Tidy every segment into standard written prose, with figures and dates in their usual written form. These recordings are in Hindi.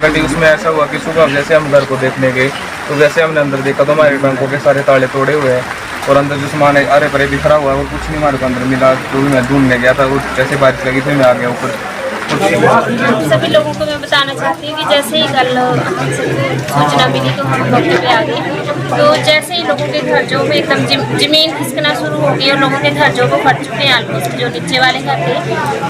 घटी उसमें ऐसा हुआ कि सुबह जैसे हम घर को देखने गए तो जैसे हमने अंदर देखा तो हमारे बैंकों के सारे ताले तोड़े हुए हैं और अंदर जो सामान है अरे परे बिखरा हुआ है और कुछ नहीं हमारे को अंदर मिला। तो भी मैं ढूंढने गया था, वो जैसे बारिश लगी थी मैं आ गया ऊपर। सभी लोगों को मैं बताना चाहती हूँ कि जैसे ही कल सूचना मिली तो हम मौके पे आ गए। तो जैसे ही लोगों के घर जो है एकदम जमीन खिसकना शुरू हो गई और लोगों के घर जो वो फट चुके हैं ऑलमोस्ट, जो नीचे वाले घर थे।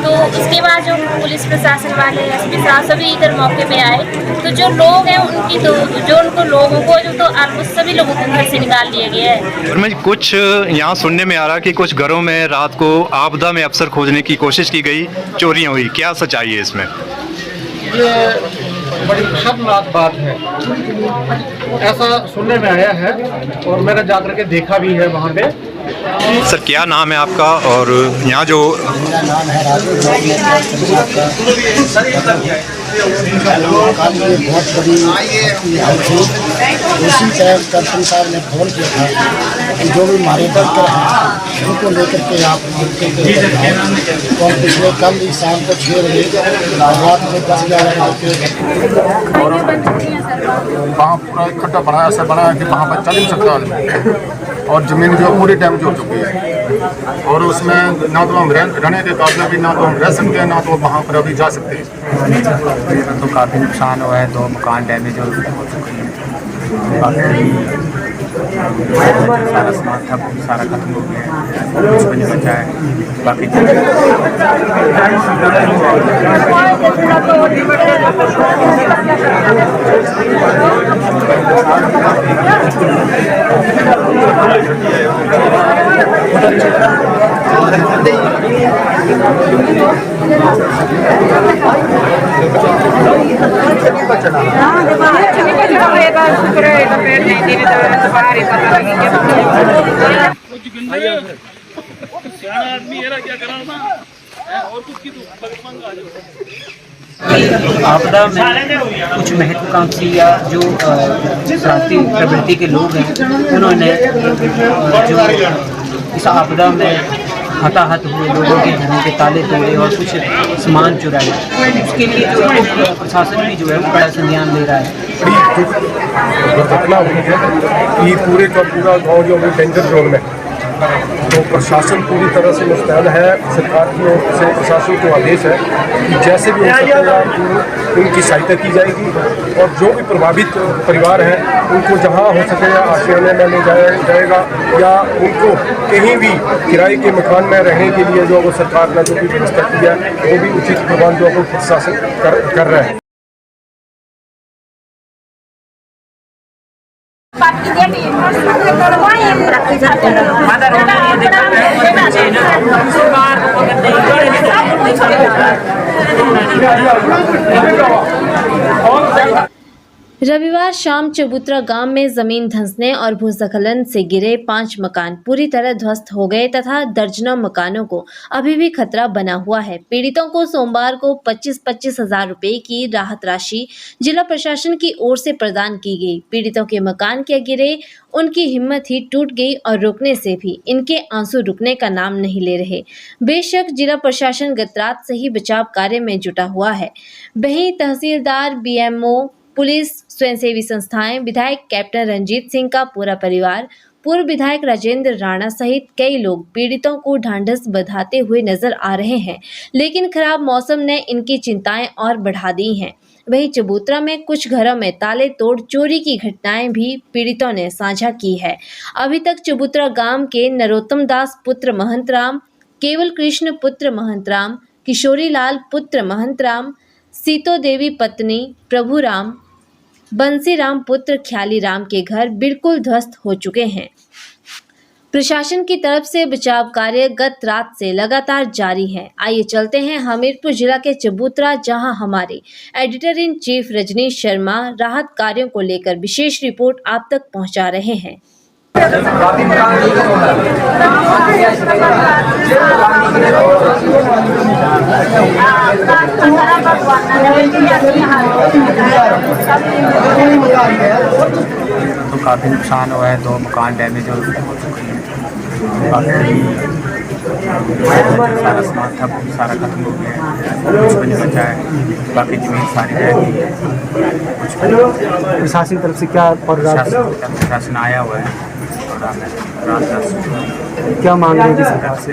तो उसके बाद जो पुलिस प्रशासन वाले एसपी साहब सभी इधर मौके पे आए तो जो लोग हैं उनकी तो जो उनको लोगों को जो तो ऑलमोस्ट सभी लोगों को घर से निकाल लिया गया है। और मैं कुछ यहाँ सुनने में आ रहा कि कुछ घरों में रात को आपदा में अफसर खोजने की कोशिश की गई, चोरियां हुई, क्या सच्चाई है इसमें? ये बड़ी खतरनाक बात है, ऐसा सुनने में आया है और मैंने जाकर के देखा भी है वहाँ पे। सर क्या नाम है आपका और यहाँ जो? मेरा नाम है राजू। बहुत बड़ी उसी तरह कर्तन साहब ने फोन किया था कि जो भी हमारे वर्कर हैं उनको लेकर के आप तो हम पिछले कल ही शाम को 6 बजे रात में 10-11 बजे वहाँ पूरा इकट्ठा बनाया, ऐसा बनाया कि वहाँ पर चल नहीं सकता आदमी और ज़मीन जो पूरी डैमेज हो चुकी है और उसमें ना तो हम रहने के काबिल भी, ना तो हम रह सकते हैं, ना तो वहाँ पर अभी जा सकते हैं। तो काफ़ी नुकसान हुआ है, 2 मकान डैमेज हो चुके हैं, सारा सामान था सारा खत्म हो गया है, कुछ भी नहीं बचा है। बाकी आपदा में कुछ महत्वाकांक्षी या जो क्रांति प्रवृत्ति के लोग हैं उन्होंने जो इस आपदा में हताहत हुए लोगों के घरों के ताले तोड़े और कुछ सामान चुराए। उसके लिए जो है प्रशासन भी जो है वो बड़ा संज्ञान ले रहा है। दुर्घटना हुई है कि पूरे का पूरा गाँव जो अभी डेंजर जोन में, तो प्रशासन पूरी तरह से मुस्तैद है। सरकार की ओर से प्रशासन को आदेश है कि जैसे भी हो सकेगा उनकी सहायता की जाएगी और जो भी प्रभावित परिवार हैं उनको जहां हो सकेगा आश्रय में ले जाया जाएगा या उनको कहीं भी किराए के मकान में रहने के लिए जो वो सरकार ने जो भी व्यवस्था की है वो भी उचित प्रबंध जो वो प्रशासन कर रहा है। रविवार शाम चबूतरा गांव में जमीन धंसने और भूस्खलन से गिरे 5 मकान पूरी तरह ध्वस्त हो गए तथा दर्जनों मकानों को अभी भी खतरा बना हुआ है। पीड़ितों को सोमवार को 25-25 हजार रुपए की राहत राशि जिला प्रशासन की ओर से प्रदान की गई। पीड़ितों के मकान क्या गिरे, उनकी हिम्मत ही टूट गई और रुकने से भी इनके आंसू रुकने का नाम नहीं ले रहे। बेशक जिला प्रशासन गत रात से ही बचाव कार्य में जुटा हुआ है। वहीं तहसीलदार, बीएमओ, पुलिस, स्वयंसेवी संस्थाएं, विधायक कैप्टन रंजीत सिंह का पूरा परिवार, पूर्व विधायक राजेंद्र राणा सहित कई लोग पीड़ितों को ढांढस बंधाते हुए नजर आ रहे हैं। लेकिन खराब मौसम ने इनकी चिंताएं और बढ़ा दी हैं। वहीं चबूतरा में कुछ घरों में ताले तोड़ चोरी की घटनाएं भी पीड़ितों ने साझा की है। अभी तक चबूतरा गांव के नरोत्तम दास पुत्र महंत राम, केवल कृष्ण पुत्र महंत राम, किशोरी लाल पुत्र महंत राम, सीतो देवी पत्नी प्रभु राम, बंसी राम पुत्र ख्याली राम के घर बिल्कुल ध्वस्त हो चुके हैं। प्रशासन की तरफ से बचाव कार्य गत रात से लगातार जारी है। आइए चलते हैं हमीरपुर जिला के चबूतरा, जहां हमारे editor in chief Rajneesh Sharma राहत कार्यों को लेकर विशेष रिपोर्ट आप तक पहुंचा रहे हैं। तो काफ़ी नुकसान हुआ है, 2 मकान डैमेज हो चुके हैं। सारा सामान था सारा खत्म हो गया है, कुछ भी नहीं बचा है, बाकी जमीन सारी रह गई है। प्रशासन की तरफ से क्या और प्रशासन आया हुआ है और हमें रात 10 क्या मांग रही है सरकार से?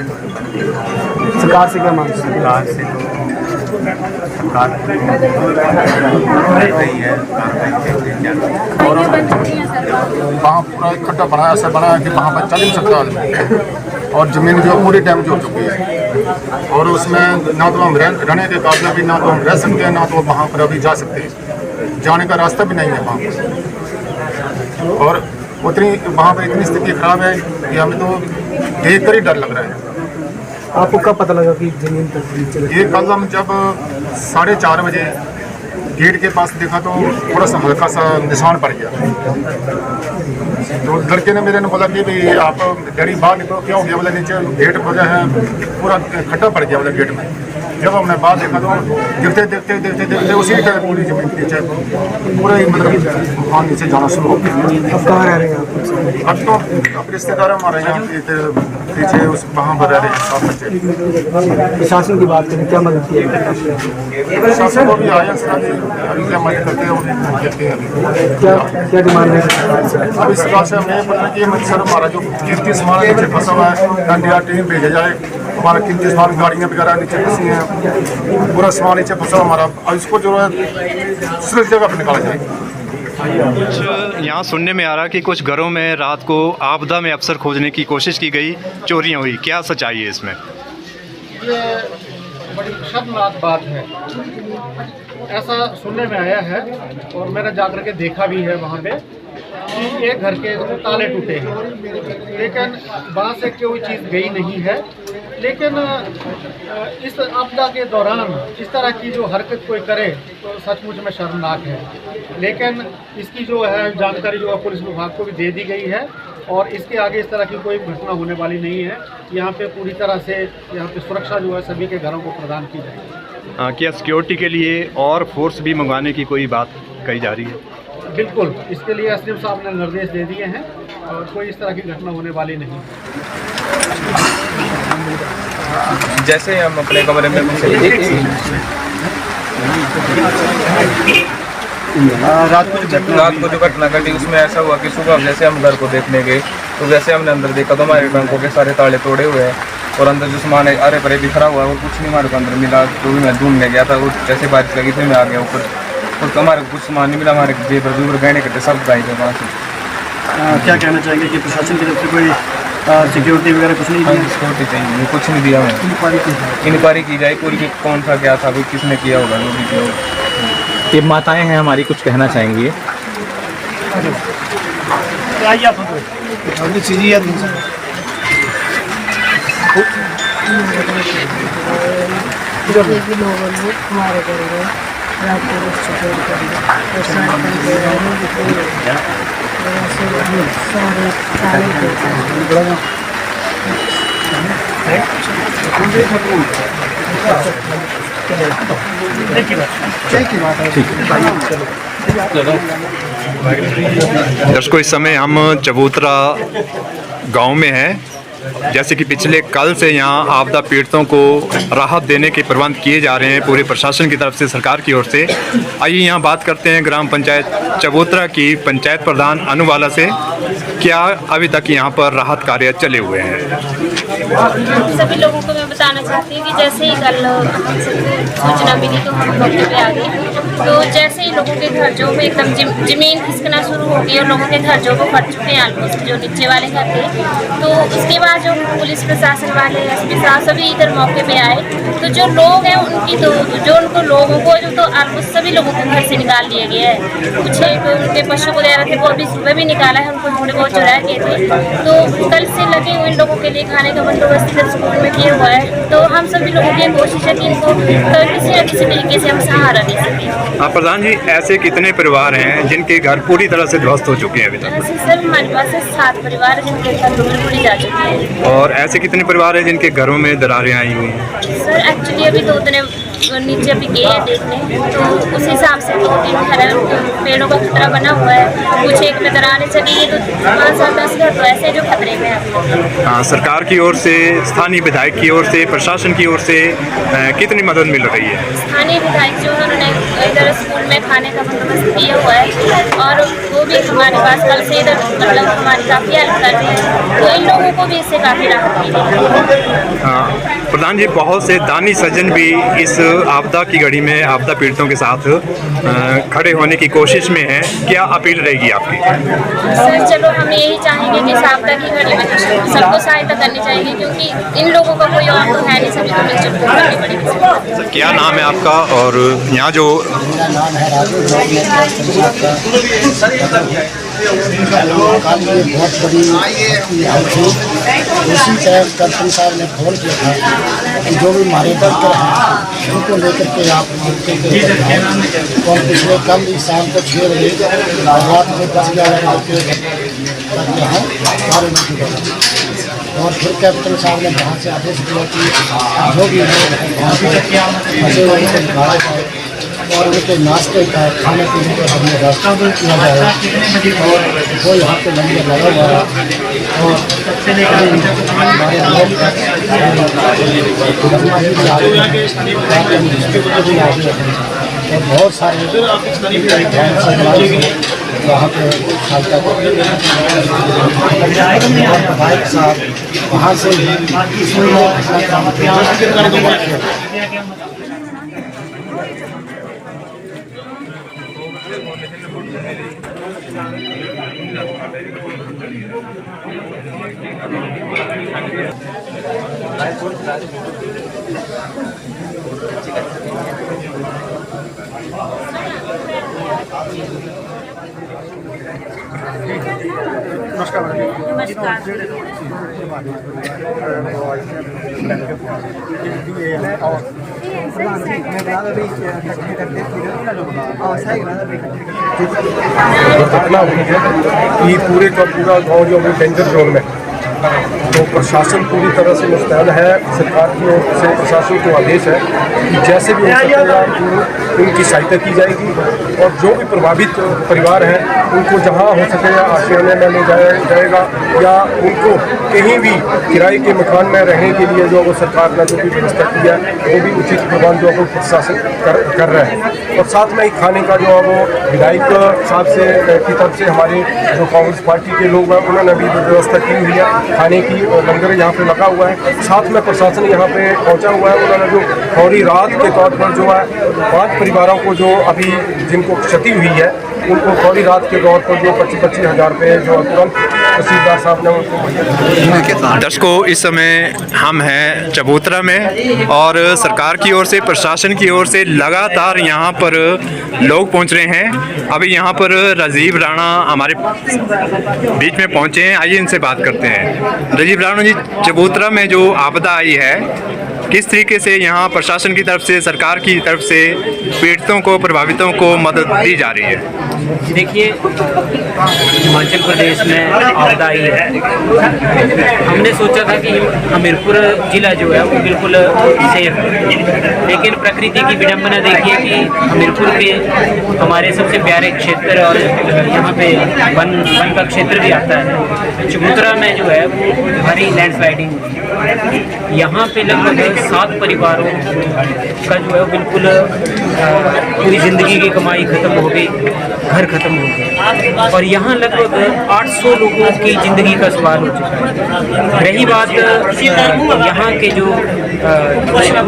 सरकार से क्या मांग सरकार से सरकार रही है वहाँ पूरा इकट्ठा बनाया ऐसा बनाया कि वहाँ पर चल नहीं सकता आदमी, और ज़मीन जो पूरी डैमेज हो चुकी है, और उसमें ना तो हम रहने के काबिल भी, ना तो हम रह सकते हैं, ना तो वहाँ पर अभी जा सकते हैं, जाने का रास्ता भी नहीं है वहाँ पर। और उतनी वहाँ पर इतनी स्थिति खराब है कि हमें तो देख कर ही डर लग रहा है। आपको कब पता लगा कि जमीन तक? ये कल हम जब 4:30 बजे गेट के पास देखा तो थोड़ा सा हल्का सा निशान पड़ गया, तो लड़के ने मेरे ने बोला कि भाई आप डैडी बाहर निकलो, क्या हो गया? बोला नीचे गेट खोजा है, पूरा खड्डा पड़ गया बोला गेट में। जब हमने बाहर देखा तो देखते देखते देखते देखते उसी टाइम पूरी जमीन नीचे पूरा ही मतलब वहाँ नीचे जाना शुरू हो गया। अब कहाँ रह रहे हैं आप? अब तो अब रिश्तेदार हमारे यहाँ पीछे उस वहाँ पर रह रहे हैं 7 बच्चे। प्रशासन की बात करें, क्या मदद की? प्रशासन को भी आया सर, अभी क्या मदद करते हैं उन्हें देखते हैं अभी क्या क्या डिमांड है? अब इस बात से हमें पता है कि सर हमारा जो कीमती सामान नीचे फंसा हुआ है, इंडिया टीम भेजा जाए, हमारा कीमती सामान गाड़ियाँ वगैरह नीचे फंसी हैं, पूरा सामान नीचे फंसा हमारा, अब इसको जो है सुरक्षित जगह पर निकाला जाए। कुछ यहाँ सुनने में आ रहा है कि कुछ घरों में रात को आपदा में अफसर खोजने की कोशिश की गई, चोरियाँ हुई, क्या सच्चाई है इसमें? ये बड़ी शर्मनाक बात है, ऐसा सुनने में आया है और मैंने जाकर के देखा भी है वहाँ पे कि एक घर के ताले टूटे हैं, लेकिन वहाँ से कोई चीज़ गई नहीं है। लेकिन इस आपदा के दौरान इस तरह की जो हरकत कोई करे तो सचमुच में शर्मनाक है, लेकिन इसकी जो है जानकारी जो है पुलिस विभाग को भी दे दी गई है और इसके आगे इस तरह की कोई घटना होने वाली नहीं है। यहाँ पे पूरी तरह से यहाँ पे सुरक्षा जो है सभी के घरों को प्रदान की जाएगी। क्या सिक्योरिटी के लिए और फोर्स भी मंगवाने की कोई बात कही जा रही है? बिल्कुल, इसके लिए एसडीएम साहब ने निर्देश दे दिए हैं और कोई इस तरह की घटना होने वाली नहीं। जैसे हम अपने कमरे में रात को जो घटना घटी उसमें ऐसा हुआ कि सुबह जैसे हम घर को देखने गए तो जैसे हमने अंदर देखा तो हमारे बैंकों के सारे ताले तोड़े हुए हैं और अंदर जो सामान है अरे परे बिखरा हुआ है और कुछ नहीं हमारे को अंदर मिला। तो भी मैं ढूंढने गया था और जैसे बारिश लगी थी मैं आ गया ऊपर और हमारे कुछ सामान नहीं मिला, हमारे जेबर जूबर गहने कटे सब गाय थे वहाँ से। क्या कहना चाहेंगे कि प्रशासन की तरफ से कोई सिक्योरिटी वगैरह कुछ नहीं दिया? सिक्योरिटी चाहिए, कुछ नहीं दिया हमें। इंक्वायरी की जाए पूरी कि कौन सा क्या था, किसने किया होगा, जो भी किया होगा। ये माताएं हैं हमारी, कुछ कहना चाहेंगी? हमारे घर में रात को सारे दर्शकों, इस समय हम चबूतरा गांव में हैं। जैसे कि पिछले कल से यहाँ आपदा पीड़ितों को राहत देने के प्रबंध किए जा रहे हैं पूरे प्रशासन की तरफ से, सरकार की ओर से। आइए यहाँ बात करते हैं ग्राम पंचायत चबूतरा की पंचायत प्रधान अनुवाला से, क्या अभी तक यहाँ पर राहत कार्य चले हुए हैं? सभी लोगों को मैं बताना चाहती हूँ कि जैसे ही कल हम सबको सूचना मिली तो हम मौके पे आ गए। तो जैसे ही लोगों के घर जो एकदम जमीन खिसकना शुरू हो गई और लोगों के घर जो वो फट चुके हैं ऑलमोस्ट, जो नीचे वाले घर थे। तो उसके बाद जो पुलिस प्रशासन वाले एसपी साहब सभी इधर मौके पे आए। तो जो लोग हैं उनकी तो जो उनको लोगों को जो तो ऑलमोस्ट सभी लोगों को घर से निकाल दिया गया है। कुछ उनके पशु वगैरह थे वो अभी सुबह भी निकाला है, उनको थोड़े बहुत जो रह गए थे। तो कल से लगे हुए इन लोगों के लिए खाने का बंदोबस्त इधर स्कूल में किया हुआ है। तो हम सभी लोगों की कोशिश है कि इनको किसी न किसी तरीके से हम सहारा दे सकें। प्रधान जी, ऐसे कितने परिवार हैं जिनके घर पूरी तरह से ध्वस्त हो चुके हैं अभी तक? ऐसे सर हमारे पास 7 परिवार हैं जिनके घर बिल्कुल ही जा चुके हैं। और ऐसे कितने परिवार हैं जिनके घरों में दरारें आई हुई हैं? सर एक्चुअली अभी 2 दिन नीचे भी गए हैं देखने, तो उस हिसाब से 2-3 पेड़ों का खतरा बना हुआ है। कुछ एक में दरारें चली गई, तो 5-7-10 घर तो ऐसे जो खतरे में है। हाँ, सरकार की ओर से, स्थानीय विधायक की ओर से, प्रशासन की ओर से कितनी मदद मिल रही है? स्थानीय विधायक जो है उन्होंने इधर स्कूल में खाने का बंदोबस्त किया हुआ है, और वो भी हमारे पास कल से इधर मतलब हमारी काफ़ी हेल्प कर रहे हैं, तो इन लोगों को भी इससे काफ़ी राहत मिलेगी। हाँ प्रधान जी, बहुत से दानी सज्जन भी इस आपदा की घड़ी में आपदा पीड़ितों के साथ खड़े होने की कोशिश में हैं। क्या अपील रहेगी आपकी? सर चलो हम यही चाहेंगे कि इस आपदा की घड़ी में सबको सहायता करनी चाहिए, क्योंकि इन लोगों का कोई और तो है नहीं, सभी को मिलजुल कर करनी पड़ेगी। क्या नाम है आपका और यहाँ जो? मेरा नाम है राजू, बहुत बड़ी हेल्प थी। उसी तरह कप्तान साहब ने फोन किया था कि जो भी हमारे वर्कर हैं उनको लेकर के आप मौके पे आए। तो हम पिछले कल शाम को 6 बजे रात में 10-11 बजे तक यहाँ कार्य में जुटे, और फिर कैप्टन साहब ने वहाँ से आदेश दिया कि जो भी लोग हैं वहाँ पर फंसे हुए को निकाला जाए और उनके नाश्ते का खाने पीने का हमने रास्ता किया जाएगा। और वो यहाँ पे लंगर लगा हुआ है, और हमारे लोग भी आगे और बहुत सारे वहाँ पे विधायक साहब वहाँ से घटना हुई है कि पूरे का पूरा गांव जो अभी डेंजर जोन में, तो प्रशासन पूरी तरह से मुस्तैद है। सरकार की ओर से प्रशासन को आदेश है कि जैसे भी हो सकेगा उनकी सहायता की जाएगी, और जो भी प्रभावित परिवार हैं उनको जहां हो सकेगा आश्रय में ले जाया जाएगा, या उनको कहीं भी किराए के मकान में रहने के लिए जो वो सरकार ने जो भी व्यवस्था की है वो भी उचित प्रबंध जो प्रशासन कर रहे हैं। और साथ में ही खाने का जो है वो विधायक साहब से की तरफ से हमारे जो कांग्रेस पार्टी के लोग हैं उन्होंने भी व्यवस्था की हुई है, खाने की लंगर यहाँ पे लगा हुआ है। साथ में प्रशासन यहाँ पे पहुँचा हुआ है, उन्होंने जो फौरी राहत के तौर पर जो है 5 परिवारों को जो अभी जिनको क्षति हुई है उनको फौरी राहत के तौर पर जो 25-25 हज़ार रुपये जो तुरंत तहसीलदार साहब ने उनको। दर्शकों, इस समय हम हैं चबूतरा में और सरकार की ओर से, प्रशासन की ओर से लगातार यहाँ पर लोग पहुँच रहे हैं। अभी यहाँ पर राजीव राणा हमारे बीच में पहुँचे हैं, आइए इनसे बात करते हैं। राजीव राणा जी, चबूतरा में जो आपदा आई है किस तरीके से यहाँ प्रशासन की तरफ से, सरकार की तरफ से पीड़ितों को, प्रभावितों को मदद दी जा रही है? देखिए, हिमाचल प्रदेश में आपदा आई है। हमने सोचा था कि हमीरपुर ज़िला जो है वो बिल्कुल सेफ है, लेकिन प्रकृति की विडंबना देखिए कि हमीरपुर के हमारे सबसे प्यारे क्षेत्र और यहाँ पे वन का क्षेत्र भी आता है, चबूतरा में जो है वो भारी लैंडस्लाइडिंग, यहाँ पे लगभग 7 परिवारों का जो है बिल्कुल पूरी ज़िंदगी की कमाई ख़त्म हो गई, घर ख़त्म हो गया, और यहाँ लगभग 800 लोगों की ज़िंदगी का सवाल हो चुका है। रही बात यहाँ के जो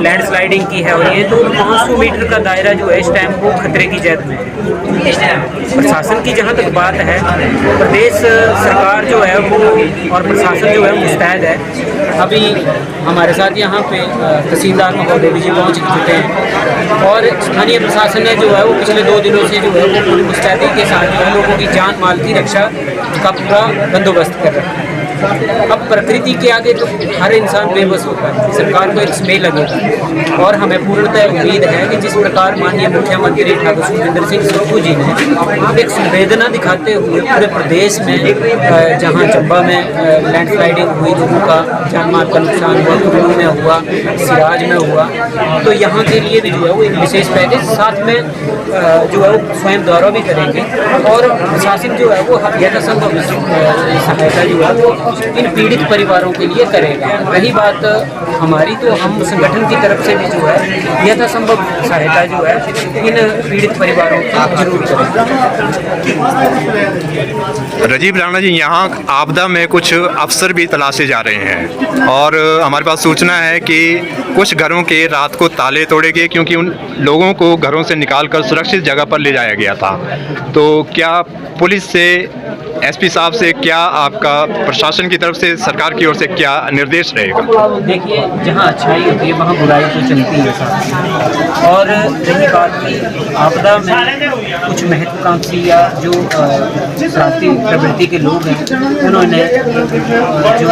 लैंडस्लाइडिंग की है, और ये तो 500 मीटर का दायरा जो है इस टाइम वो खतरे की जद में है। प्रशासन की जहाँ तक बात है, प्रदेश सरकार जो है वो और प्रशासन जो है मुस्तैद है। अभी हमारे साथ यहाँ पे तहसीलदार महोदय भी जी पहुँच चुके हैं, और स्थानीय प्रशासन ने जो है वो पिछले 2 दिनों से जो है वो पूरी मुस्तैदी के साथ जो है लोगों की जान माल की रक्षा का पूरा बंदोबस्त कर रहा है। अब प्रकृति के आगे तो हर इंसान बेबस होता है, सरकार को एक स्मे लगेगा। और हमें पूर्णतः उम्मीद है कि जिस प्रकार माननीय मुख्यमंत्री ठाकुर सुखविंदर सिंह सुक्खू जी ने एक संवेदना दिखाते हुए पूरे प्रदेश में, जहाँ चंबा में लैंडस्लाइडिंग हुई, लोगों का जान माल का नुकसान हुआ, कुल्लू में हुआ, सिराज में हुआ, तो यहाँ के लिए भी जो है वो एक विशेष पैकेज साथ में जो है वो स्वयं द्वारा भी करेंगे। और प्रशासन जो है वो यथासंभव सहायता जो है वो इन पीड़ित परिवारों के लिए करेगा। रही बात हमारी, तो हम संगठन की तरफ से भी जो है यथासंभव सहायता जो है इन पीड़ित परिवारों की जरूर करेंगे। राजीव राणा जी, यहाँ आपदा में कुछ अफसर भी तलाशे जा रहे हैं और हमारे पास सूचना है कि कुछ घरों के रात को ताले तोड़े गए क्योंकि उन लोगों को घरों से निकालकर सुरक्षित जगह पर ले जाया गया था। तो क्या पुलिस से, एसपी साहब से, क्या आपका प्रशासन की तरफ से, सरकार की ओर से क्या निर्देश रहेगा? देखिए, जहाँ अच्छाई होती है वहाँ बुराई तो चलती है साथ। और रही बात की आपदा में कुछ महत्वाकांक्षी या जो क्रांति प्रवृत्ति के लोग हैं, उन्होंने जो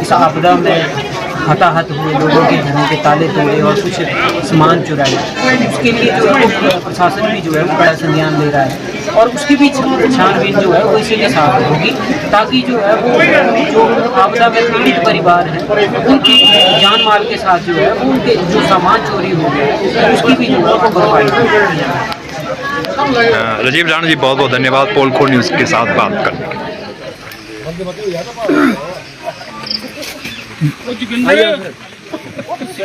इस आपदा में हताहत हुए लोगों के घरों के ताले तोड़े और कुछ सामान चुराए, उसके लिए जो है वो प्रशासन भी जो है वो बड़ा संज्ञान ले रहा है। और उसकी भी छानबीन जो है वो इसी के साथ होगी, ताकि जो है वो जो आपदा में पीड़ित परिवार हैं उनकी जान माल के साथ जो है वो उनके जो सामान चोरी हो गया उसकी भी जो है वो भरपाई। राजीव राणा जी, बहुत बहुत धन्यवाद पोल खोल न्यूज़ के साथ बात करने के।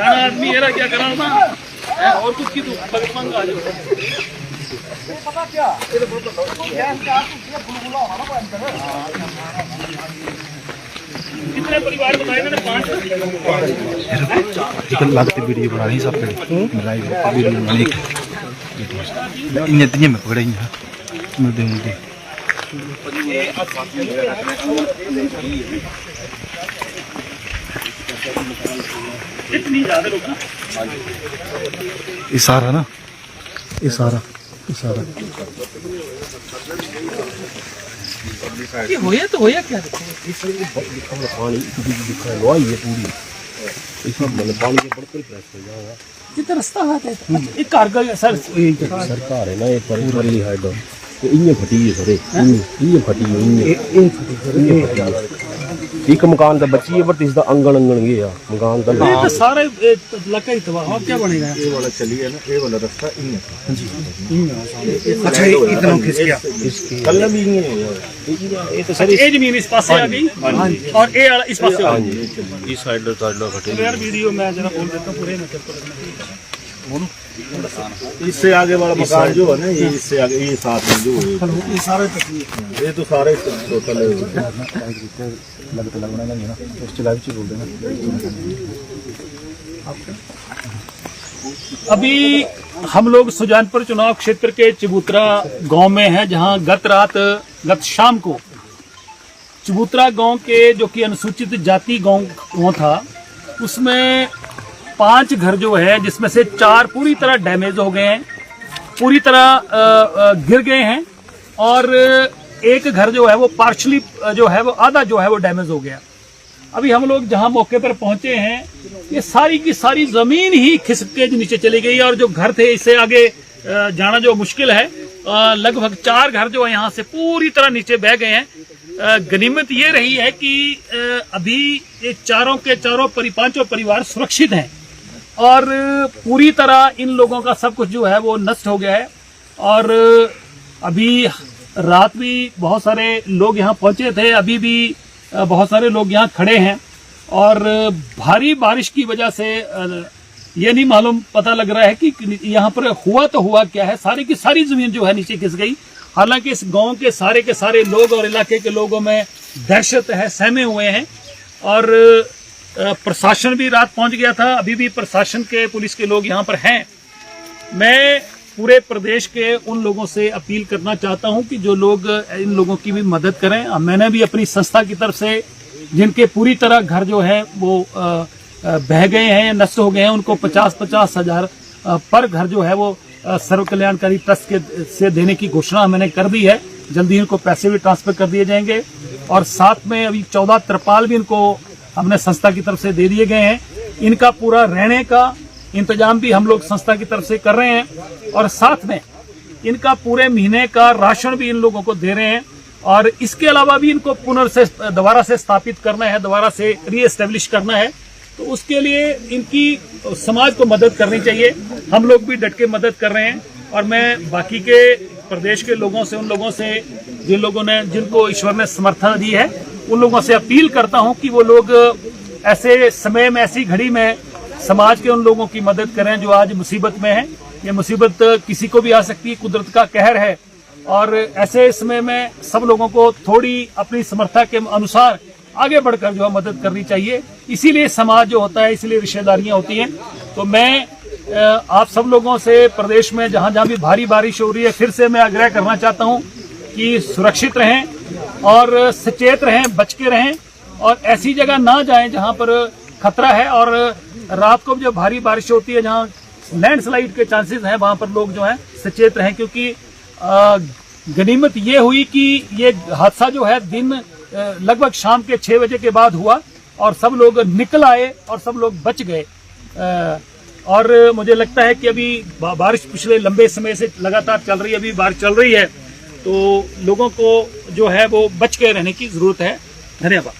आदमी क्या कराना और कुछ की कितने परिवार बताए मैंने? 5 लगती वीडियो बना रही सब वीडियो बनानी में पकड़े मैं दूंगी। इतनी ज्यादा लोग इशारा ना, इशारा ये होया तो होया क्या? कितना रास्ता है एक कारगर सर सरकार है ना, एक पूरी हाइड इन्हें फटी है सर, इन्हें फटी एक मकान तो बची है बट इसका अंगन गया मकान का ये तो सारे लका ही तबाह। अब क्या बनेगा? ये वाला चलिए ना, ये वाला रास्ता अच्छा इतना खिस गया, कल भी ये तो सर ये जमीन इस पास से आ गई और ये वाला इस पास से आ गई। इस साइड फटे यार वीडियो मैं जरा बोल देता हूं पूरे में इससे आगे वाला मकान जो है ना, ये इससे आगे ये साथ में जो है ये सारे ये तो सारे टोटल लगना नहीं ना, उस चला भी बोल देना। अभी हम लोग सुजानपुर चुनाव क्षेत्र के चबूतरा गांव में हैं, जहां गत शाम को चबूतरा गांव के जो कि अनुसूचित जाति गांव था, उसमें 5 घर जो है जिसमें से 4 पूरी तरह डैमेज हो गए हैं, पूरी तरह गिर गए हैं और एक घर जो है वो पार्शली जो है वो आधा जो है वो डैमेज हो गया। अभी हम लोग जहां मौके पर पहुंचे हैं, ये सारी की सारी जमीन ही खिसक के नीचे चली गई और जो घर थे इससे आगे जाना जो मुश्किल है। लगभग 4 घर जो है यहाँ से पूरी तरह नीचे बह गए हैं। गनीमत ये रही है कि अभी ये चारों के चारों 5 परिवार सुरक्षित हैं और पूरी तरह इन लोगों का सब कुछ जो है वो नष्ट हो गया है। और अभी रात भी बहुत सारे लोग यहाँ पहुंचे थे, अभी भी बहुत सारे लोग यहाँ खड़े हैं और भारी बारिश की वजह से ये नहीं मालूम पता लग रहा है कि यहाँ पर हुआ तो हुआ क्या है। सारी की सारी जमीन जो है नीचे खिस गई। हालांकि इस गांव के सारे लोग और इलाके के लोगों में दहशत है, सहमे हुए हैं और प्रशासन भी रात पहुंच गया था। अभी भी प्रशासन के पुलिस के लोग यहाँ पर हैं। मैं पूरे प्रदेश के उन लोगों से अपील करना चाहता हूं कि जो लोग इन लोगों की भी मदद करें। मैंने भी अपनी संस्था की तरफ से जिनके पूरी तरह घर जो है वो बह गए हैं, नष्ट हो गए हैं, उनको 50-50 हजार पर घर जो है वो सर्व कल्याणकारी ट्रस्ट से देने की घोषणा मैंने कर दी है। जल्दी इनको पैसे भी ट्रांसफर कर दिए जाएंगे और साथ में अभी 14 तिरपाल भी इनको हमने संस्था की तरफ से दे दिए गए हैं। इनका पूरा रहने का इंतजाम भी हम लोग संस्था की तरफ से कर रहे हैं और साथ में इनका पूरे महीने का राशन भी इन लोगों को दे रहे हैं। और इसके अलावा भी इनको दोबारा से स्थापित करना है, दोबारा से रीएस्टेब्लिश करना है, तो उसके लिए इनकी समाज को मदद करनी चाहिए। हम लोग भी डट के मदद कर रहे हैं और मैं बाकी के प्रदेश के लोगों से, उन लोगों से जिनको ईश्वर ने समर्थन दी है, उन लोगों से अपील करता हूं कि वो लोग ऐसे समय में, ऐसी घड़ी में समाज के उन लोगों की मदद करें जो आज मुसीबत में हैं। ये मुसीबत किसी को भी आ सकती है, कुदरत का कहर है और ऐसे समय में सब लोगों को थोड़ी अपनी समर्था के अनुसार आगे बढ़कर जो है मदद करनी चाहिए। इसीलिए समाज जो होता है, इसीलिए रिश्तेदारियां होती हैं। तो मैं आप सब लोगों से प्रदेश में जहां जहां भी भारी बारिश हो रही है, फिर से मैं आग्रह करना चाहता हूं कि सुरक्षित रहें और सचेत रहें, बच के रहें और ऐसी जगह ना जाएं जहां पर खतरा है। और रात को जब भारी बारिश होती है, जहां लैंडस्लाइड के चांसेस हैं, वहां पर लोग जो है सचेत रहें, क्योंकि गनीमत ये हुई कि ये हादसा जो है दिन लगभग शाम के 6 बजे के बाद हुआ और सब लोग निकल आए और सब लोग बच गए। और मुझे लगता है कि अभी बारिश पिछले लंबे समय से लगातार चल रही है, अभी बारिश चल रही है, तो लोगों को जो है वो बच के रहने की जरूरत है। धन्यवाद।